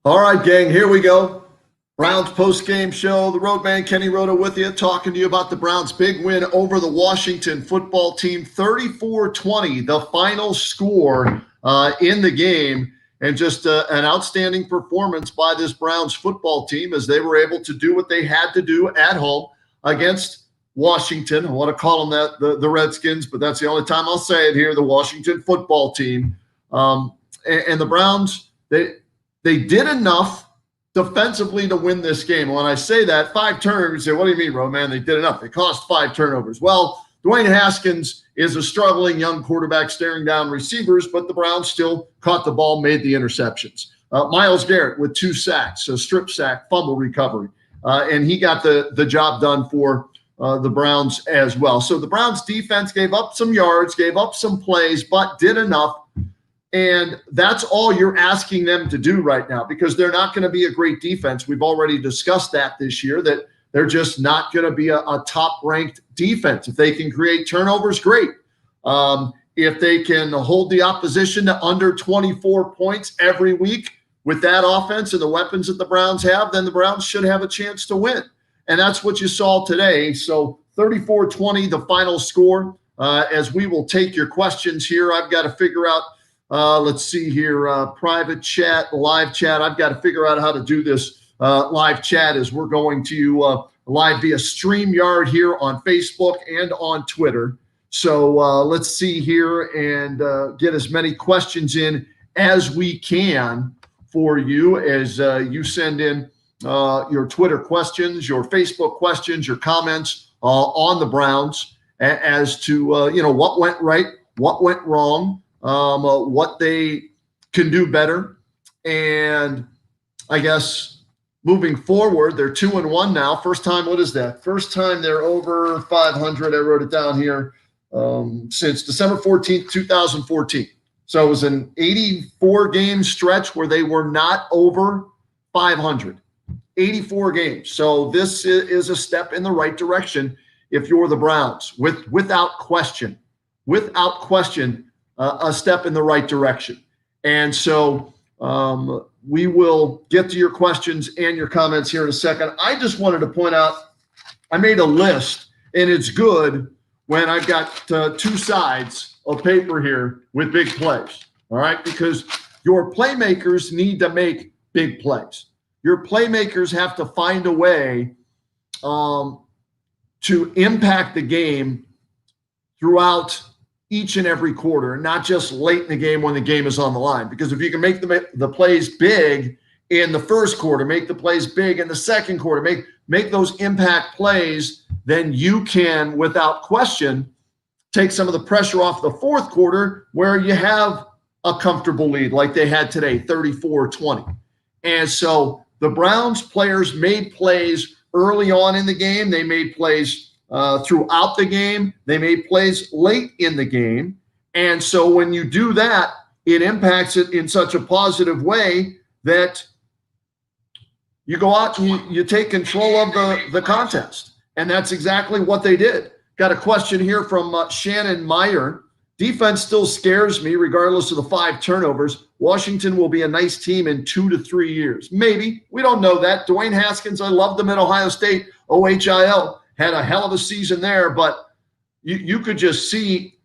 All right, gang, here we go. Browns post-game show. The Roadman, Kenny Roda with you, talking to you about the Browns' big win over the Washington football team. 34-20, the final score in the game. And just an outstanding performance by this Browns football team as they were able to do what they had to do at home against Washington. I want to call them that, the Redskins, but that's the only time I'll say it here, the Washington football team. And the Browns, they did enough defensively to win this game. When I say that, 5 turnovers, you say, what do you mean, Roadman? They did enough. They caused 5 turnovers. Well, Dwayne Haskins is a struggling young quarterback staring down receivers, but the Browns still caught the ball, made the interceptions. Myles Garrett with 2 sacks, a strip sack, fumble recovery, and he got the job done for the Browns as well. So the Browns defense gave up some yards, gave up some plays, but did enough. And that's all you're asking them to do right now because they're not going to be a great defense. We've already discussed that this year, that they're just not going to be a top-ranked defense. If they can create turnovers, great. If they can hold the opposition to under 24 points every week with that offense and the weapons that the Browns have, then the Browns should have a chance to win. And that's what you saw today. So 34-20, the final score. As we will take your questions here, I've got to figure out let's see here, private chat, live chat. I've got to figure out how to do this live chat as we're going to live via StreamYard here on Facebook and on Twitter. So let's see here and get as many questions in as we can for you as you send in your Twitter questions, your Facebook questions, your comments on the Browns as to, what went right, what went wrong. What they can do better. And I guess moving forward, they're 2-1 now. First time, what is that? First time they're over 500. I wrote it down here since December 14th, 2014. So it was an 84-game stretch where they were not over 500. 84 games. So this is a step in the right direction if you're the Browns, without question. Without question. A step in the right direction. And so we will get to your questions and your comments here in a second. I just wanted to point out, I made a list, and it's good when I've got 2 sides of paper here with big plays, all right? Because your playmakers need to make big plays. Your playmakers have to find a way to impact the game throughout each and every quarter, not just late in the game when the game is on the line. Because if you can make the plays big in the first quarter, make the plays big in the second quarter, make those impact plays, then you can, without question, take some of the pressure off the fourth quarter where you have a comfortable lead like they had today, 34-20. And so the Browns players made plays early on in the game. They made plays throughout the game. They made plays late in the game. And so when you do that, it impacts it in such a positive way that you go out and you take control of the contest. And that's exactly what they did. Got a question here from Shannon Meyer. Defense still scares me regardless of the 5 turnovers. Washington will be a nice team in 2 to 3 years. Maybe. We don't know that. Dwayne Haskins, I loved him at Ohio State, OHIL. Had a hell of a season there, but you could just see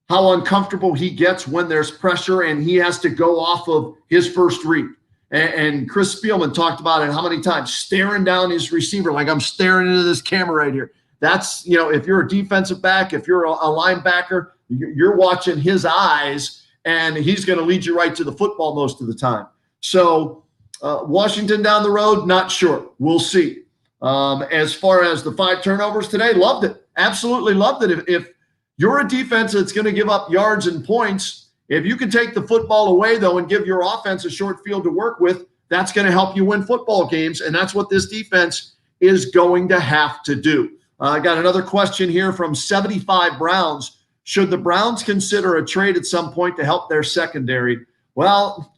how uncomfortable he gets when there's pressure and he has to go off of his first read. And Chris Spielman talked about it how many times, staring down his receiver like I'm staring into this camera right here. That's, if you're a defensive back, if you're a linebacker, you're watching his eyes and he's going to lead you right to the football most of the time. So Washington down the road, not sure. We'll see. As far as the 5 turnovers today, loved it. Absolutely loved it. If you're a defense that's going to give up yards and points, if you can take the football away, though, and give your offense a short field to work with, that's going to help you win football games, and that's what this defense is going to have to do. I got another question here from 75 Browns. Should the Browns consider a trade at some point to help their secondary? Well,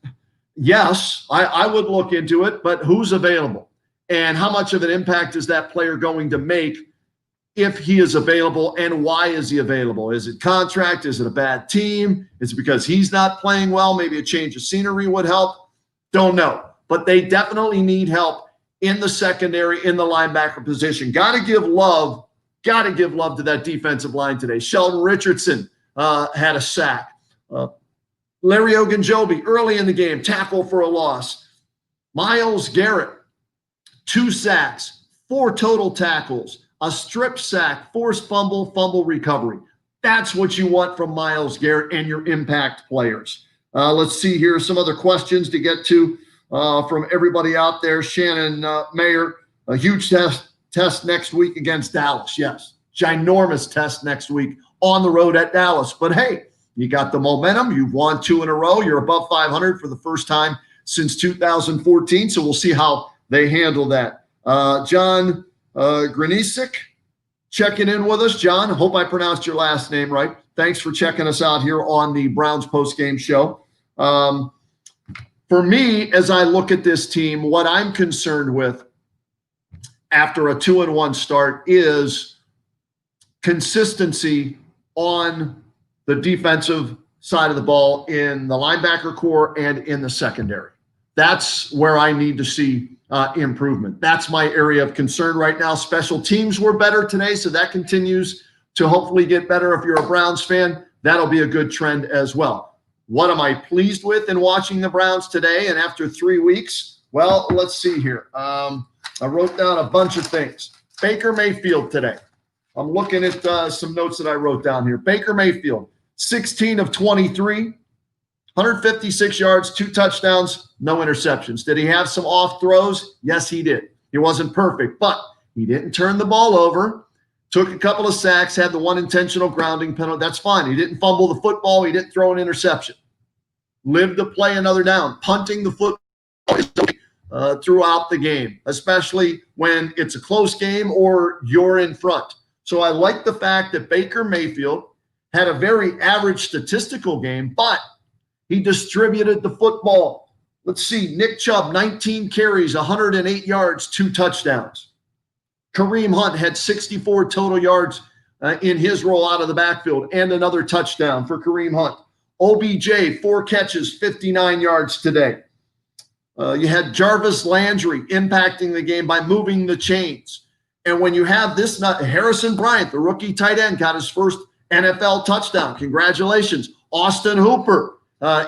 yes, I would look into it, but who's available? And how much of an impact is that player going to make if he is available, and why is he available? Is it contract? Is it a bad team? Is it because he's not playing well? Maybe a change of scenery would help. Don't know. but they definitely need help in the secondary, in the linebacker position. Got to give love to that defensive line today. Sheldon Richardson had a sack. Larry Ogunjobi early in the game, tackle for a loss. Myles Garrett, 2 sacks, 4 total tackles, a strip sack, forced fumble, fumble recovery. That's what you want from Myles Garrett and your impact players. Let's see here some other questions to get to from everybody out there. Shannon Mayer, a huge test next week against Dallas. Yes, ginormous test next week on the road at Dallas. But hey, you got the momentum. You've won 2 in a row. You're above 500 for the first time since 2014. So we'll see how they handle that. John Granisic checking in with us. John, hope I pronounced your last name right. Thanks for checking us out here on the Browns postgame show. For me, as I look at this team, what I'm concerned with after a 2-1 start is consistency on the defensive side of the ball in the linebacker core and in the secondary. That's where I need to see improvement. That's my area of concern right now. Special teams were better today, so that continues to hopefully get better. If you're a Browns fan, that'll be a good trend as well. What am I pleased with in watching the Browns today and after 3 weeks? Well, let's see here. I wrote down a bunch of things. Baker Mayfield today. I'm looking at some notes that I wrote down here. Baker Mayfield, 16 of 23, 156 yards, 2 touchdowns, no interceptions. Did he have some off throws? Yes, he did. He wasn't perfect, but he didn't turn the ball over, took a couple of sacks, had the 1 intentional grounding penalty. That's fine. He didn't fumble the football. He didn't throw an interception. Lived to play another down. Punting the football throughout the game, especially when it's a close game or you're in front. So I like the fact that Baker Mayfield had a very average statistical game, but he distributed the football. Let's see, Nick Chubb, 19 carries, 108 yards, 2 touchdowns. Kareem Hunt had 64 total yards in his role out of the backfield and another touchdown for Kareem Hunt. OBJ, 4 catches, 59 yards today. You had Jarvis Landry impacting the game by moving the chains. And when you have this, Harrison Bryant, the rookie tight end, got his first NFL touchdown. Congratulations. Austin Hooper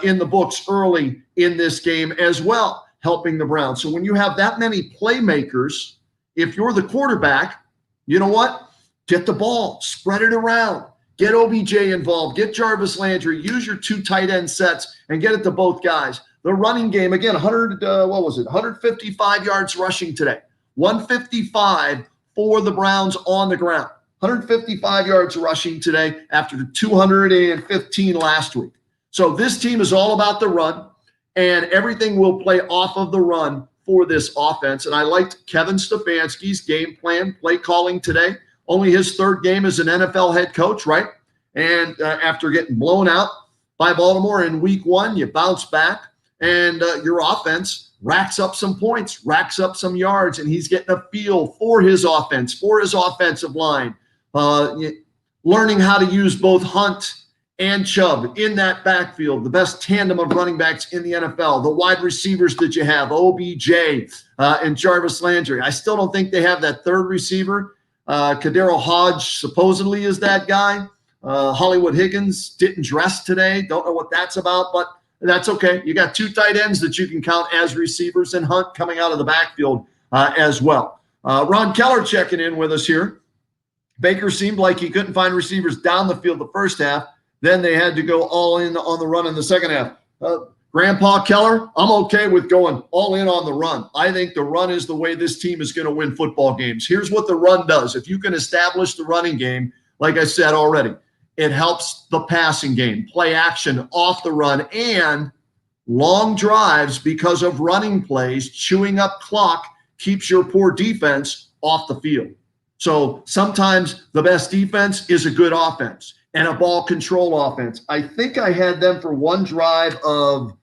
in the books early in this game as well, helping the Browns. So when you have that many playmakers, if you're the quarterback, you know what? Get the ball, spread it around, get OBJ involved, get Jarvis Landry, use your 2 tight end sets and get it to both guys. The running game, again, 155 yards rushing today, 155 for the Browns on the ground. 155 yards rushing today after the 215 last week. So this team is all about the run, and everything will play off of the run for this offense. And I liked Kevin Stefanski's game plan, play calling today. Only his 3rd game as an NFL head coach, right? And after getting blown out by Baltimore in week 1, you bounce back, and your offense racks up some points, racks up some yards, and he's getting a feel for his offense, for his offensive line. Learning how to use both Hunt and Chubb in that backfield, the best tandem of running backs in the NFL, the wide receivers that you have, OBJ and Jarvis Landry. I still don't think they have that 3rd receiver. Kadero Hodge supposedly is that guy. Hollywood Higgins didn't dress today. Don't know what that's about, but that's okay. You got 2 tight ends that you can count as receivers, and Hunt coming out of the backfield as well. Ron Keller checking in with us here. Baker seemed like he couldn't find receivers down the field the first half. Then they had to go all in on the run in the second half. Grandpa Keller, I'm okay with going all in on the run. I think the run is the way this team is going to win football games. Here's what the run does. If you can establish the running game, like I said already, it helps the passing game, play action off the run, and long drives because of running plays, chewing up clock, keeps your poor defense off the field. So sometimes the best defense is a good offense and a ball control offense. I think I had them for 1 drive of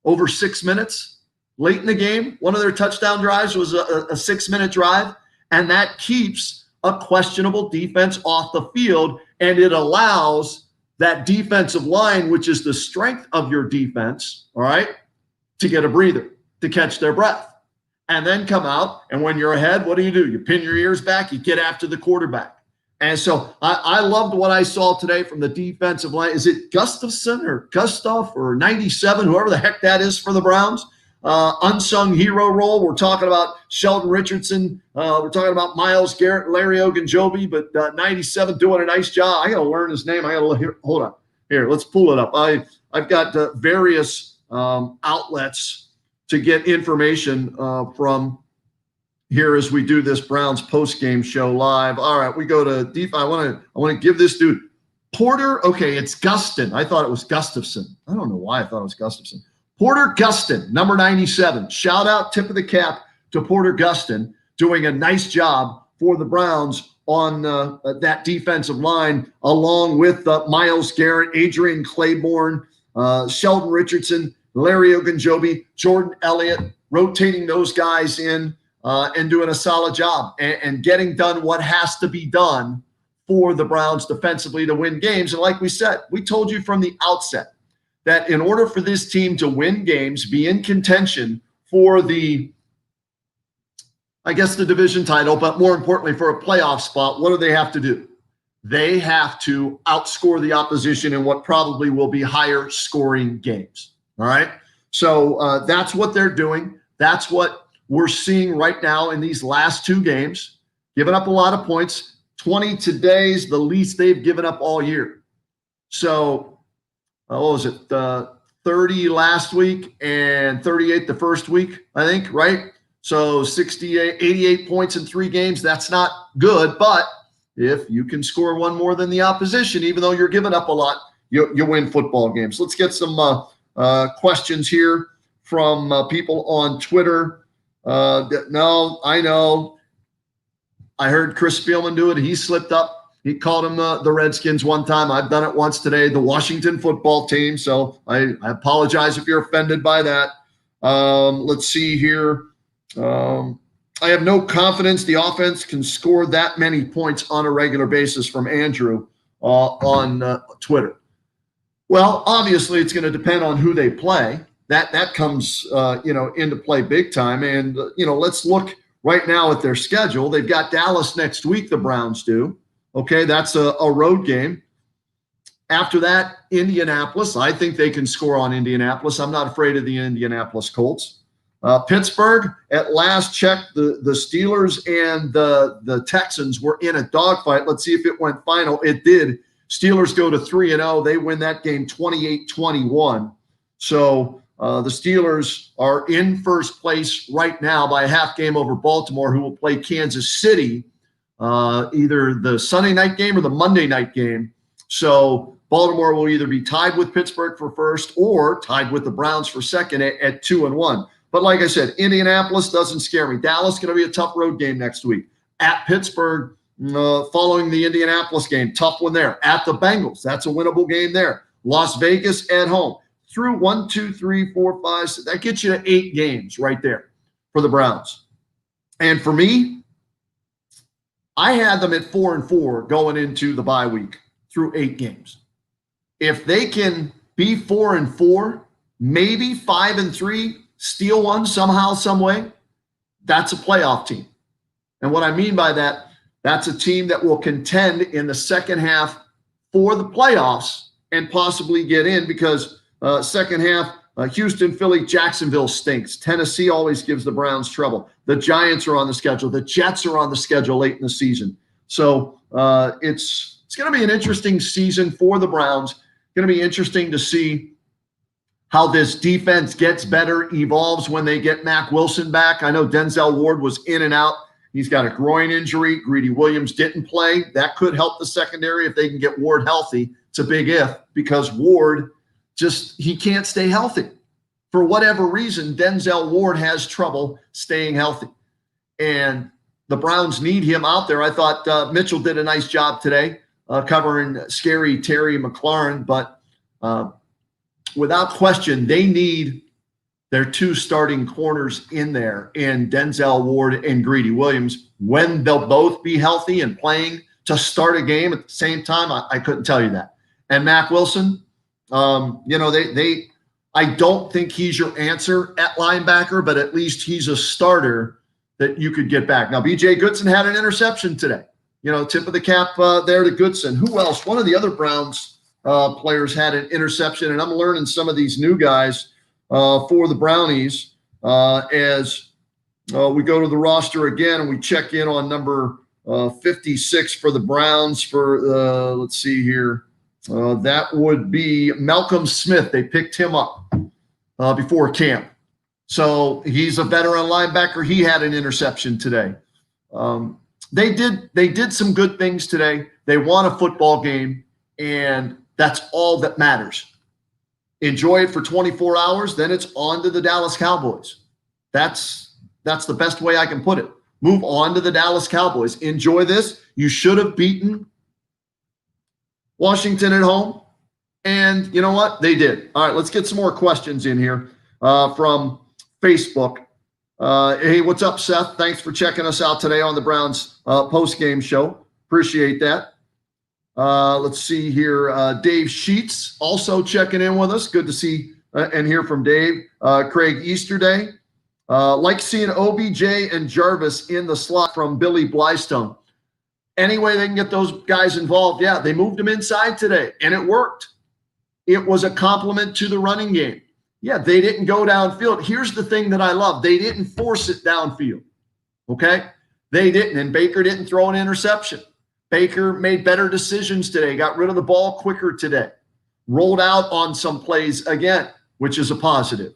over 6 minutes late in the game. One of their touchdown drives was a 6-minute drive, and that keeps a questionable defense off the field, and it allows that defensive line, which is the strength of your defense, all right, to get a breather. to catch their breath and then come out. And when you're ahead, what do? You pin your ears back, you get after the quarterback. And so I loved what I saw today from the defensive line. Is it Gustafson or Gustav or 97, whoever the heck that is for the Browns? Unsung hero role. We're talking about Sheldon Richardson. We're talking about Myles Garrett, Larry Ogunjobi, but 97 doing a nice job. I got to learn his name. I got to here. Hold on. Here, let's pull it up. I've got various outlets to get information from here as we do this Browns post-game show live. All right, we go to deep. I want to give this dude Porter. Okay, it's Gustin. I thought it was Gustafson. I don't know why I thought it was Gustafson. Porter Gustin, number 97. Shout out, tip of the cap to Porter Gustin, doing a nice job for the Browns on that defensive line, along with Myles Garrett, Adrian Claiborne, Sheldon Richardson, Larry Ogunjobi, Jordan Elliott, rotating those guys in and doing a solid job and getting done what has to be done for the Browns defensively to win games. And like we said, we told you from the outset that in order for this team to win games, be in contention for the division title, but more importantly for a playoff spot, what do they have to do? They have to outscore the opposition in what probably will be higher scoring games. All right. So that's what they're doing. That's what we're seeing right now in these last two games. Giving up a lot of points. 20 today's the least they've given up all year. So what was it? 30 last week and 38 the first week, I think, right? So 88 points in 3 games. That's not good, but if you can score one more than the opposition, even though you're giving up a lot, you win football games. Let's get some questions here from people on Twitter. No, I know. I heard Chris Spielman do it. He slipped up. He called them the Redskins one time. I've done it once today, the Washington football team. So I apologize if you're offended by that. Let's see here. I have no confidence the offense can score that many points on a regular basis, from Andrew on Twitter. Well, obviously, it's going to depend on who they play. That comes into play big time. And let's look right now at their schedule. They've got Dallas next week. The Browns do. Okay, that's a road game. After that, Indianapolis. I think they can score on Indianapolis. I'm not afraid of the Indianapolis Colts. Pittsburgh, at last check, the Steelers and the Texans were in a dogfight. Let's see if it went final. It did. Steelers go to 3-0. They win that game 28-21. So the Steelers are in first place right now by a half game over Baltimore, who will play Kansas City either the Sunday night game or the Monday night game. So Baltimore will either be tied with Pittsburgh for first or tied with the Browns for second at 2-1. But like I said, Indianapolis doesn't scare me. Dallas going to be a tough road game next week. At Pittsburgh, following the Indianapolis game, tough one there. At the Bengals, that's a winnable game there. Las Vegas at home. Through 1, 2, 3, 4, 5, 6, that gets you to 8 games right there for the Browns. And for me, I had them at 4-4 going into the bye week through 8 games. If they can be 4-4, maybe 5-3, steal one somehow, some way, that's a playoff team. And what I mean by that, that's a team that will contend in the second half for the playoffs and possibly get in, because second half, Houston, Philly, Jacksonville stinks. Tennessee always gives the Browns trouble. The Giants are on the schedule. The Jets are on the schedule late in the season. So it's going to be an interesting season for the Browns. Going to be interesting to see how this defense gets better, evolves when they get Mack Wilson back. I know Denzel Ward was in and out. He's got a groin injury. Greedy Williams didn't play. That could help the secondary if they can get Ward healthy. It's a big if, because Ward he can't stay healthy. For whatever reason, Denzel Ward has trouble staying healthy. And the Browns need him out there. I thought Mitchell did a nice job today covering scary Terry McLaurin, but without question, they need their 2 starting corners in there, in Denzel Ward and Greedy Williams. When they'll both be healthy and playing to start a game at the same time, I couldn't tell you that. And Mack Wilson, I I don't think he's your answer at linebacker, but at least he's a starter that you could get back. Now, B.J. Goodson had an interception today. Tip of the cap there to Goodson. Who else? One of the other Browns players had an interception, and I'm learning some of these new guys for the Brownies as we go to the roster again and we check in on number 56 for the Browns for, let's see here. That would be Malcolm Smith. They picked him up before camp. So he's a veteran linebacker. He had an interception today. They did some good things today. They won a football game, and that's all that matters. Enjoy it for 24 hours, then it's on to the Dallas Cowboys. That's the best way I can put it. Move on to the Dallas Cowboys. Enjoy this. You should have beaten Washington at home, and you know what? They did. All right, let's get some more questions in here from Facebook. Hey, what's up, Seth? Thanks for checking us out today on the Browns post-game show. Appreciate that. Let's see here. Dave Sheets also checking in with us. Good to see and hear from Dave. Craig Easterday. Like seeing OBJ and Jarvis in the slot from Billy Blystone. Any way they can get those guys involved, yeah, they moved them inside today, and it worked. It was a compliment to the running game. Yeah, they didn't go downfield. Here's the thing that I love. They didn't force it downfield, okay? They didn't, and Baker didn't throw an interception. Baker made better decisions today, got rid of the ball quicker today, rolled out on some plays again, which is a positive.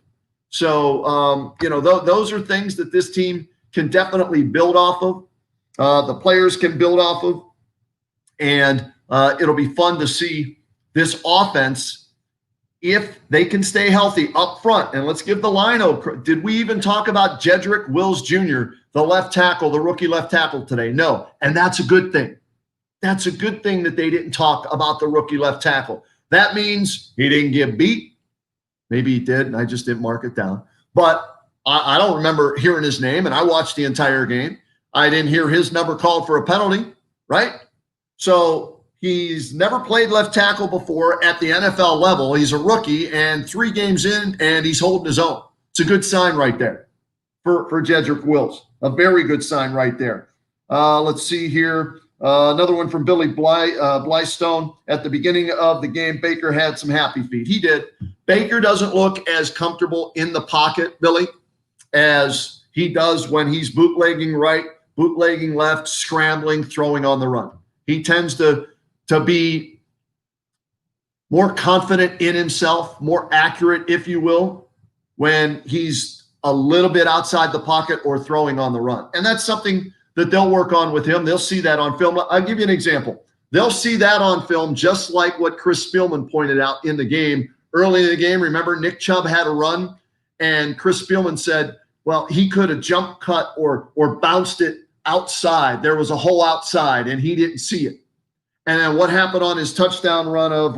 So, those are things that this team can definitely build off of. The players can build off of, and it'll be fun to see this offense if they can stay healthy up front. And let's give the line over. Did we even talk about Jedrick Wills Jr., the left tackle, the rookie left tackle today? No, and that's a good thing. That's a good thing that they didn't talk about the rookie left tackle. That means he didn't get beat. Maybe he did, and I just didn't mark it down. But I don't remember hearing his name, and I watched the entire game. I didn't hear his number called for a penalty, right? So he's never played left tackle before at the NFL level. He's a rookie, and 3 games in, and he's holding his own. It's a good sign right there for Jedrick Wills. A very good sign right there. Let's see here. Another one from Billy Blystone. At the beginning of the game, Baker had some happy feet. He did. Baker doesn't look as comfortable in the pocket, Billy, as he does when he's bootlegging right, bootlegging left, scrambling, throwing on the run. He tends to be more confident in himself, more accurate, if you will, when he's a little bit outside the pocket or throwing on the run. And that's something that they'll work on with him. They'll see that on film. I'll give you an example. They'll see that on film, just like what Chris Spielman pointed out in the game. Early in the game, remember, Nick Chubb had a run, and Chris Spielman said, well, he could have jump cut or bounced it outside. There was a hole outside, and he didn't see it. And then what happened on his touchdown run of,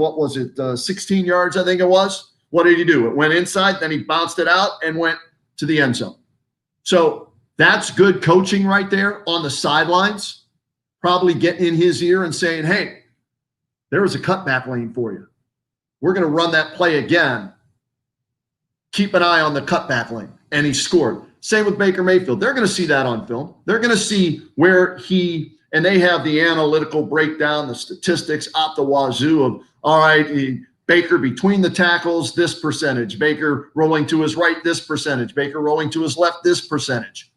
16 yards, I think it was? What did he do? It went inside, then he bounced it out and went to the end zone. So that's good coaching right there on the sidelines, probably getting in his ear and saying, hey, there was a cutback lane for you. We're going to run that play again. Keep an eye on the cutback lane. And he scored. Same with Baker Mayfield. They're going to see that on film. They're going to see where and they have the analytical breakdown, the statistics out the wazoo of, all right, Baker between the tackles, this percentage. Baker rolling to his right, this percentage. Baker rolling to his left, this percentage.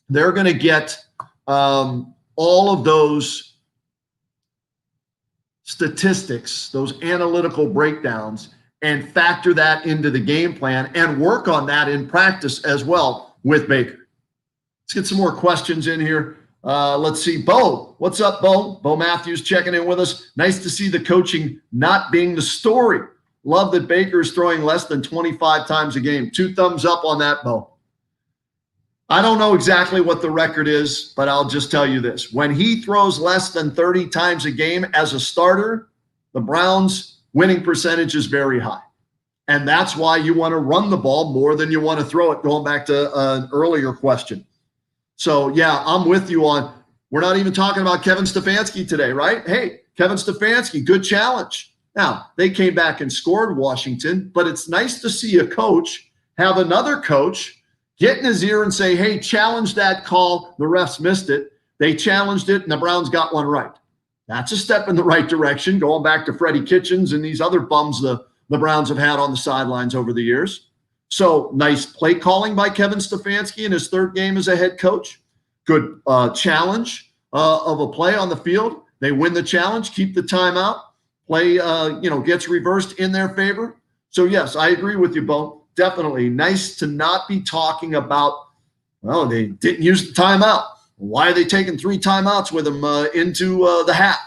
They're going to get all of those statistics, those analytical breakdowns, and factor that into the game plan and work on that in practice as well with Baker. Let's get some more questions in here. Let's see. Bo, what's up, Bo? Bo Matthews checking in with us. Nice to see the coaching not being the story. Love that Baker is throwing less than 25 times a game. 2 thumbs up on that, Bo. I don't know exactly what the record is, but I'll just tell you this. When he throws less than 30 times a game as a starter, the Browns' winning percentage is very high. And that's why you want to run the ball more than you want to throw it, going back to an earlier question. So, yeah, I'm with you on, we're not even talking about Kevin Stefanski today, right? Hey, Kevin Stefanski, good challenge. Now, they came back and scored Washington, but it's nice to see a coach have another coach get in his ear and say, hey, challenge that call. The refs missed it. They challenged it, and the Browns got one right. That's a step in the right direction, going back to Freddie Kitchens and these other bums the Browns have had on the sidelines over the years. So nice play calling by Kevin Stefanski in his third game as a head coach. Good challenge of a play on the field. They win the challenge, keep the timeout. Play, gets reversed in their favor. So, yes, I agree with you, Bo. Definitely nice to not be talking about, well, they didn't use the timeout. Why are they taking 3 timeouts with them into the half?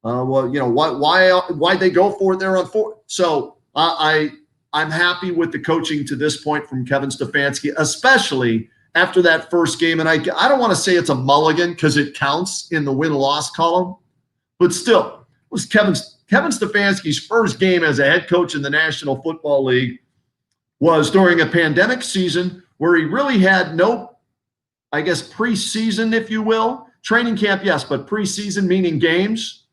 Why'd they go for it there on 4? So I'm happy with the coaching to this point from Kevin Stefanski, especially after that first game. And I don't want to say it's a mulligan because it counts in the win-loss column, but still, it was Kevin Stefanski's first game as a head coach in the National Football League was during a pandemic season where he really had no, I guess, preseason, if you will. Training camp, yes, but preseason meaning games.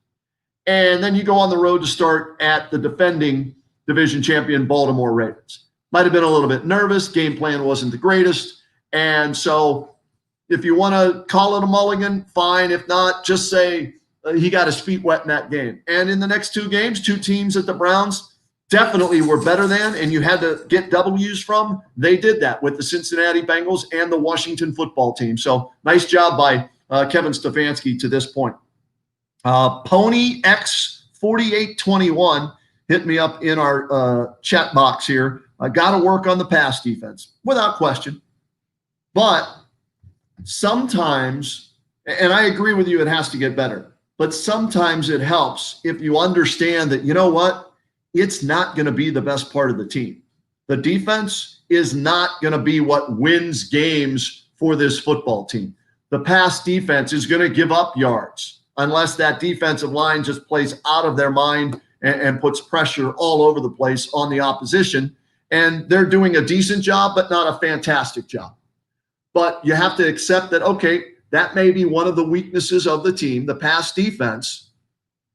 And then you go on the road to start at the defending division champion Baltimore Ravens. Might have been a little bit nervous. Game plan wasn't the greatest. And so if you want to call it a mulligan, fine. If not, just say he got his feet wet in that game. And in the next 2 games, 2 teams that the Browns definitely were better than and you had to get W's from, they did that with the Cincinnati Bengals and the Washington football team. So nice job by Kevin Stefanski to this point. Pony X4821 hit me up in our chat box here. I got to work on the pass defense, without question. But sometimes, and I agree with you, it has to get better. But sometimes it helps if you understand that, you know what? It's not going to be the best part of the team. The defense is not going to be what wins games for this football team. The pass defense is going to give up yards unless that defensive line just plays out of their mind and puts pressure all over the place on the opposition. And they're doing a decent job, but not a fantastic job. But you have to accept that, okay, that may be one of the weaknesses of the team, the pass defense.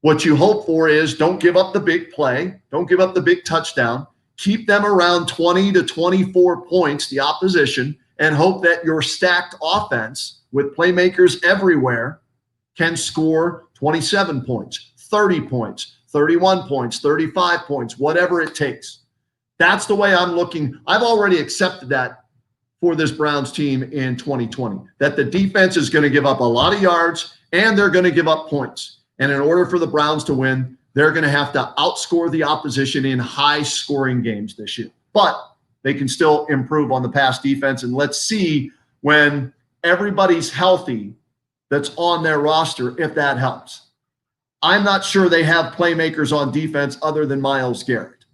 What you hope for is don't give up the big play. Don't give up the big touchdown. Keep them around 20 to 24 points, the opposition, and hope that your stacked offense with playmakers everywhere can score 27 points, 30 points, 31 points, 35 points, whatever it takes. That's the way I'm looking. I've already accepted that for this Browns team in 2020, that the defense is going to give up a lot of yards and they're going to give up points. And in order for the Browns to win, they're going to have to outscore the opposition in high-scoring games this year. But they can still improve on the pass defense. And let's see when everybody's healthy that's on their roster, if that helps. I'm not sure they have playmakers on defense other than Myles Garrett.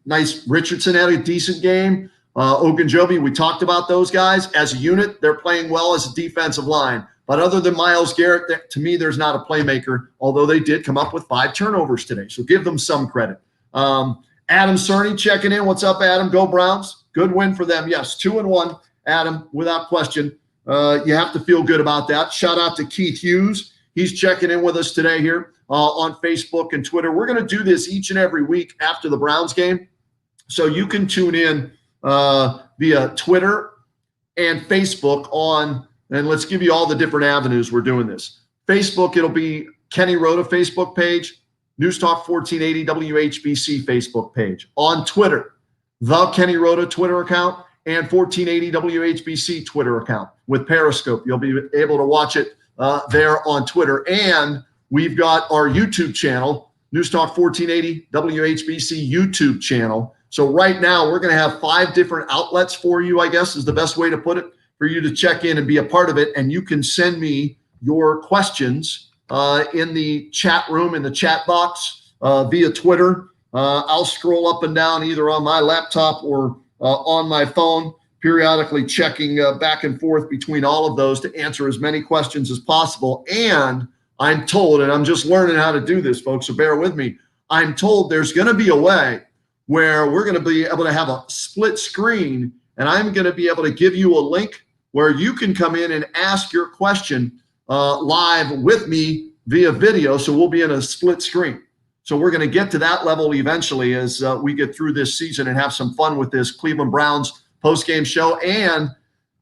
Nice. Richardson had a decent game. Ogunjobi, we talked about those guys. As a unit, they're playing well as a defensive line. But other than Myles Garrett, to me, there's not a playmaker, although they did come up with 5 turnovers today. So give them some credit. Adam Cerny checking in. What's up, Adam? Go Browns. Good win for them. Yes, 2-1, Adam, without question. You have to feel good about that. Shout out to Keith Hughes. He's checking in with us today here on Facebook and Twitter. We're going to do this each and every week after the Browns game. So you can tune in via Twitter and Facebook on, and let's give you all the different avenues we're doing this. Facebook, it'll be Kenny Roda Facebook page, News Talk 1480 WHBC Facebook page. On Twitter, the Kenny Roda Twitter account and 1480 WHBC Twitter account with Periscope. You'll be able to watch it there on Twitter. And we've got our YouTube channel, News Talk 1480 WHBC YouTube channel. So right now we're going to have 5 different outlets for you, I guess is the best way to put it, for you to check in and be a part of it. And you can send me your questions in the chat room, in the chat box via Twitter. I'll scroll up and down either on my laptop or on my phone, periodically checking back and forth between all of those to answer as many questions as possible. And I'm told, and I'm just learning how to do this, folks, so bear with me, I'm told there's going to be a way where we're going to be able to have a split screen, and I'm going to be able to give you a link where you can come in and ask your question live with me via video. So we'll be in a split screen. So we're going to get to that level eventually as we get through this season and have some fun with this Cleveland Browns post-game show. And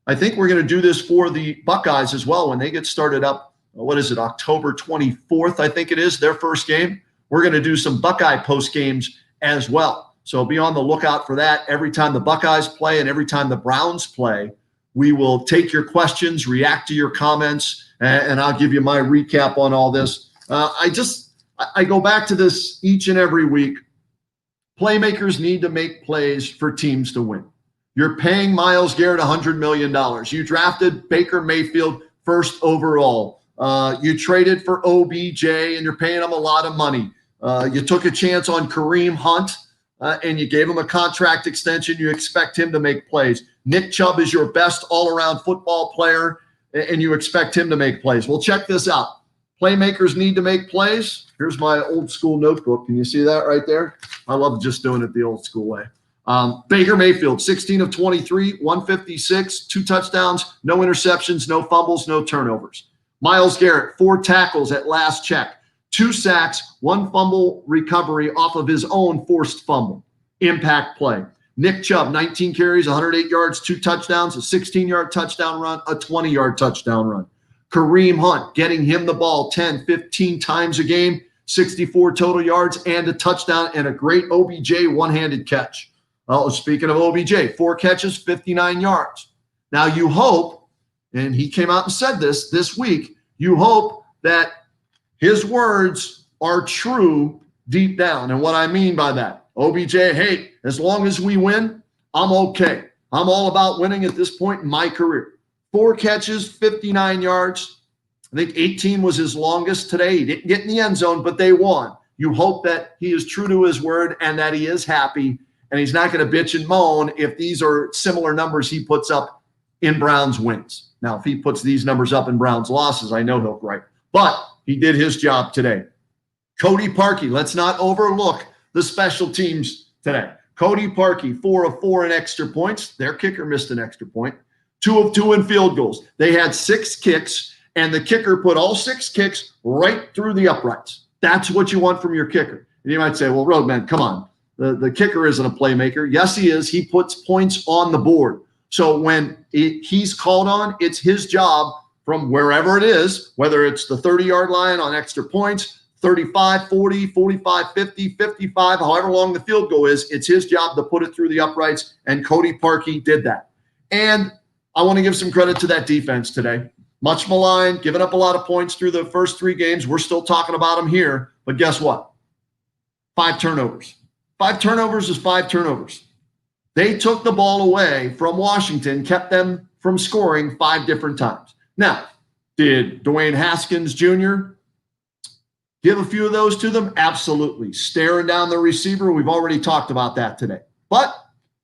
I think we're going to do this for the Buckeyes as well when they get started up. What is it, October 24th, I think it is, their first game. We're going to do some Buckeye post-games as well. So be on the lookout for that. Every time the Buckeyes play and every time the Browns play, we will take your questions, react to your comments, and I'll give you my recap on all this. I go back to this each and every week. Playmakers need to make plays for teams to win. You're paying Myles Garrett $100 million. You drafted Baker Mayfield first overall. You traded for OBJ, and you're paying him a lot of money. You took a chance on Kareem Hunt, and you gave him a contract extension. You expect him to make plays. Nick Chubb is your best all-around football player, and you expect him to make plays. Well, check this out. Playmakers need to make plays. Here's my old school notebook. Can you see that right there? I love just doing it the old school way. Baker Mayfield, 16 of 23, 156, 2 touchdowns, no interceptions, no fumbles, no turnovers. Myles Garrett, 4 tackles at last check, 2 sacks, 1 fumble recovery off of his own forced fumble. Impact play. Nick Chubb, 19 carries, 108 yards, 2 touchdowns, a 16-yard touchdown run, a 20-yard touchdown run. Kareem Hunt, getting him the ball 10, 15 times a game, 64 total yards and a touchdown and a great OBJ one-handed catch. Well, speaking of OBJ, 4 catches, 59 yards. Now you hope, and he came out and said this week, you hope that his words are true deep down. And what I mean by that, OBJ, hey, as long as we win, I'm okay. I'm all about winning at this point in my career. 4 catches, 59 yards. I think 18 was his longest today. He didn't get in the end zone, but they won. You hope that he is true to his word and that he is happy, and he's not going to bitch and moan if these are similar numbers he puts up in Browns wins. Now, if he puts these numbers up in Browns losses, I know he'll gripe. But he did his job today. Cody Parkey, let's not overlook the special teams today. Cody Parkey, 4 of 4 in extra points. Their kicker missed an extra point. 2 of 2 in field goals. They had 6 kicks, and the kicker put all 6 kicks right through the uprights. That's what you want from your kicker. And you might say, well, Roadman, come on. The kicker isn't a playmaker. Yes, he is. He puts points on the board. So when he's called on, it's his job from wherever it is, whether it's the 30-yard line on extra points, 35, 40, 45, 50, 55, however long the field goal is, it's his job to put it through the uprights, and Cody Parkey did that. And I want to give some credit to that defense today. Much maligned, giving up a lot of points through the first 3 games. We're still talking about them here, but guess what? 5 turnovers. 5 turnovers is 5 turnovers. They took the ball away from Washington, kept them from scoring 5 different times. Now, did Dwayne Haskins Jr. give a few of those to them? Absolutely. Staring down the receiver, we've already talked about that today. But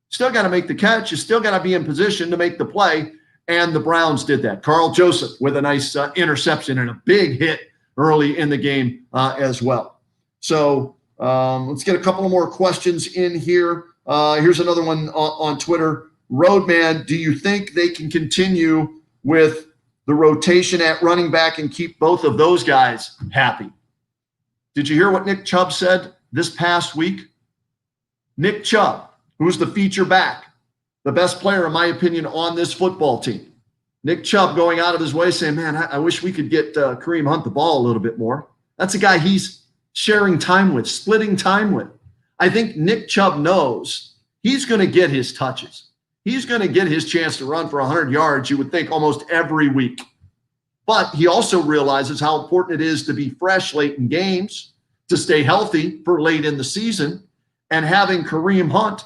still got to make the catch. You still got to be in position to make the play, and the Browns did that. Carl Joseph with a nice interception and a big hit early in the game as well. So let's get a couple of more questions in here. Here's another one on Twitter. Roadman, do you think they can continue with the rotation at running back and keep both of those guys happy? Did you hear what Nick Chubb said this past week? Nick Chubb, who's the feature back, the best player, in my opinion, on this football team. Nick Chubb going out of his way saying, man, I wish we could get Kareem Hunt the ball a little bit more. That's a guy he's sharing time with, splitting time with. I think Nick Chubb knows he's going to get his touches. He's going to get his chance to run for 100 yards, you would think, almost every week. But he also realizes how important it is to be fresh late in games, to stay healthy for late in the season, and having Kareem Hunt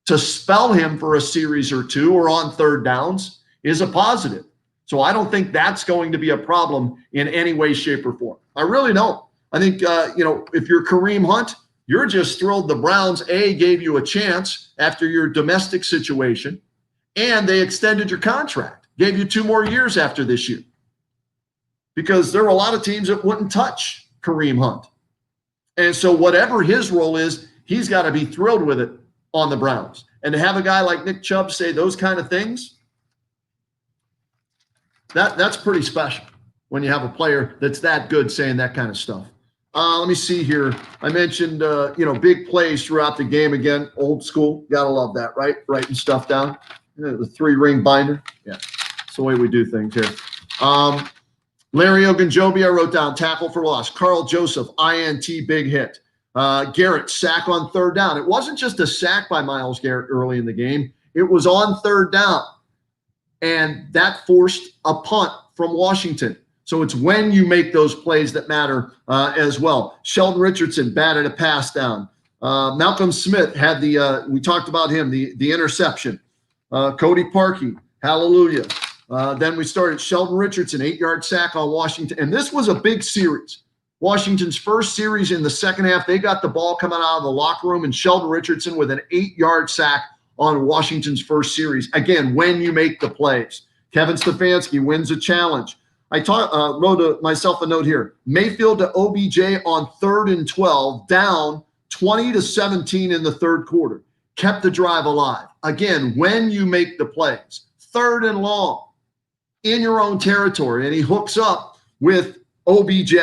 to spell him for a series or 2 or on 3rd downs is a positive. So I don't think that's going to be a problem in any way, shape, or form. I really don't. I think, if you're Kareem Hunt, you're just thrilled the Browns, A, gave you a chance after your domestic situation, and they extended your contract, gave you 2 more years after this year. Because there are a lot of teams that wouldn't touch Kareem Hunt. And so whatever his role is, he's got to be thrilled with it on the Browns. And to have a guy like Nick Chubb say those kind of things, that's pretty special when you have a player that's that good saying that kind of stuff. Let me see here. I mentioned, big plays throughout the game. Again, old school. Gotta love that, right? Writing stuff down. The 3-ring binder. Yeah, it's the way we do things here. Larry Ogunjobi, I wrote down tackle for loss. Carl Joseph, INT, big hit. Garrett, sack on 3rd down. It wasn't just a sack by Myles Garrett early in the game. It was on 3rd down. And that forced a punt from Washington. So it's when you make those plays that matter as well. Sheldon Richardson batted a pass down. Malcolm Smith had we talked about him, the interception. Cody Parkey, hallelujah. Then we started Sheldon Richardson, 8-yard sack on Washington. And this was a big series. Washington's first series in the second half, they got the ball coming out of the locker room, and Sheldon Richardson with an 8-yard sack on Washington's first series. Again, when you make the plays. Kevin Stefanski wins a challenge. I wrote myself a note here. Mayfield to OBJ on 3rd and 12, down 20-17 in the 3rd quarter. Kept the drive alive. Again, when you make the plays. 3rd and long in your own territory, and he hooks up with OBJ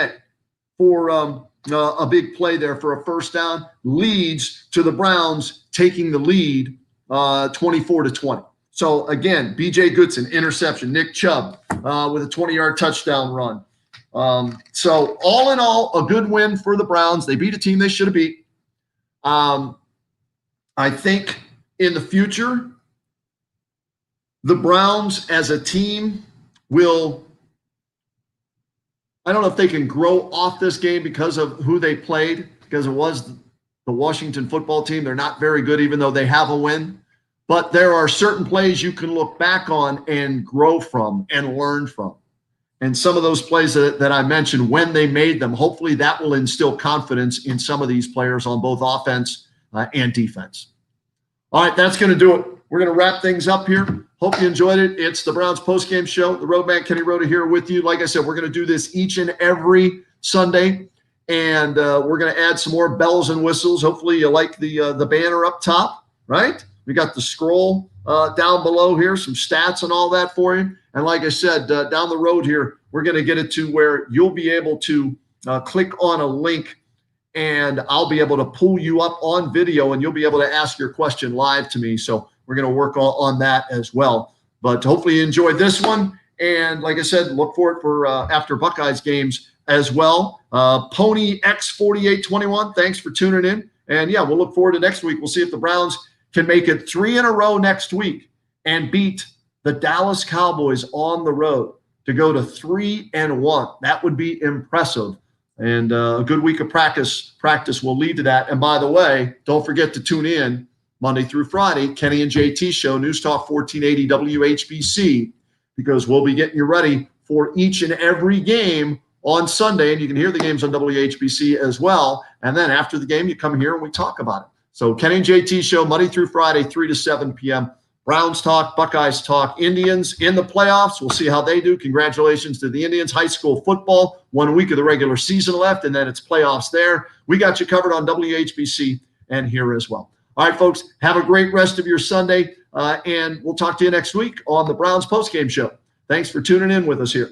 for a big play there for a first down, leads to the Browns taking the lead 24-20. So again, B.J. Goodson, interception. Nick Chubb with a 20-yard touchdown run. So all in all, a good win for the Browns. They beat a team they should have beat. I think in the future, the Browns as a team will, I don't know if they can grow off this game because of who they played, because it was the Washington football team. They're not very good, even though they have a win. But there are certain plays you can look back on and grow from and learn from. And some of those plays that I mentioned, when they made them, hopefully that will instill confidence in some of these players on both offense and defense. All right, that's going to do it. We're going to wrap things up here. Hope you enjoyed it. It's the Browns postgame show. The Roadman, Kenny Roda, here with you. Like I said, we're going to do this each and every Sunday, and we're going to add some more bells and whistles. Hopefully you like the banner up top, right? We got the scroll down below here, some stats and all that for you. And like I said, down the road here, we're going to get it to where you'll be able to click on a link, and I'll be able to pull you up on video, and you'll be able to ask your question live to me. So we're going to work on that as well. But hopefully you enjoyed this one. And like I said, look for it for after Buckeyes games as well. Pony X4821, thanks for tuning in. And yeah, we'll look forward to next week. We'll see if the Browns can make it 3 in a row next week and beat the Dallas Cowboys on the road to go to 3-1. That would be impressive. And a good week of practice will lead to that. And by the way, don't forget to tune in Monday through Friday, Kenny and JT Show, News Talk 1480 WHBC, because we'll be getting you ready for each and every game on Sunday. And you can hear the games on WHBC as well. And then after the game, you come here and we talk about it. So Kenny and JT Show, Monday through Friday, 3 to 7 p.m. Browns talk, Buckeyes talk, Indians in the playoffs. We'll see how they do. Congratulations to the Indians. High school football, 1 week of the regular season left, and then it's playoffs there. We got you covered on WHBC and here as well. All right, folks, have a great rest of your Sunday, and we'll talk to you next week on the Browns postgame show. Thanks for tuning in with us here.